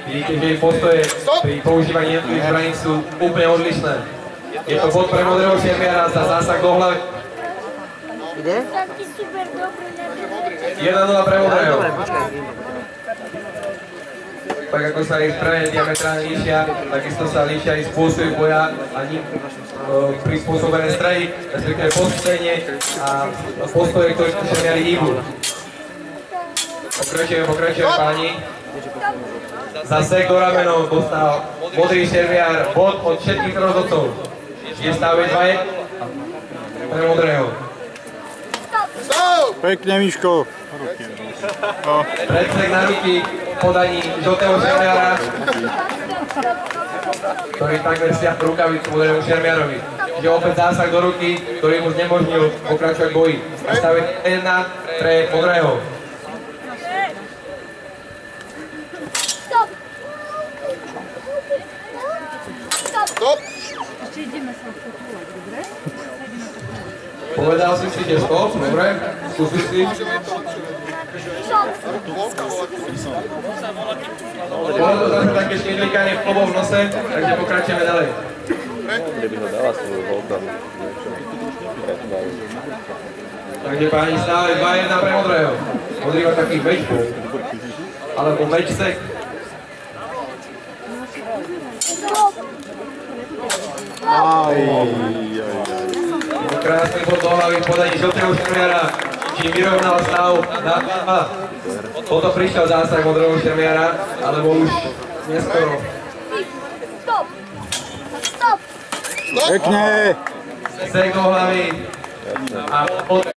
Vidíte, že ich postoje pri používaní jednotlivých zbraní sú úplne odlišné. Je to bod pre modrého šermiara za zásah do hlavy. Kde? 1-0 pre modrého. Tak ako sa ich zbrane diametrálne líšia, takisto sa líšia aj spôsoby boja a prispôsobené strehy, respektíve postavenie a postoje, ktoré tu šermiari hýbu. Pokračujeme páni. Zase do ramenov dostal modrý šermiar bod od všetkých rozhodcov. Je stav 2 pre modrého. Pekne, Miško. Predsek na ruky v podaní žltého šermiara, ktorý takmer stiahol rukavicu modrému šermiarovi. Čiže opäť zásah do ruky, ktorý mu znemožnil pokračovať v boji. Stave 1 pre modrého. Stop! Ešte ideme sa fotovať, dobre? Povedal si že stop, dobre? Skúsi si. Bolo to zase také šmidlikanie v klobov v nose, takže pokračujeme ďalej. Takže páni, stále 2-1 pre modrého. Modrý má taký mečku, alebo mečsek. Krásny bod do hlavy v podaní žltého šermiara, čím vyrovnal stav na 2. Potom prišiel zásah modrého šermiara, alebo už neskoro. Pekne! Sek do hlavy a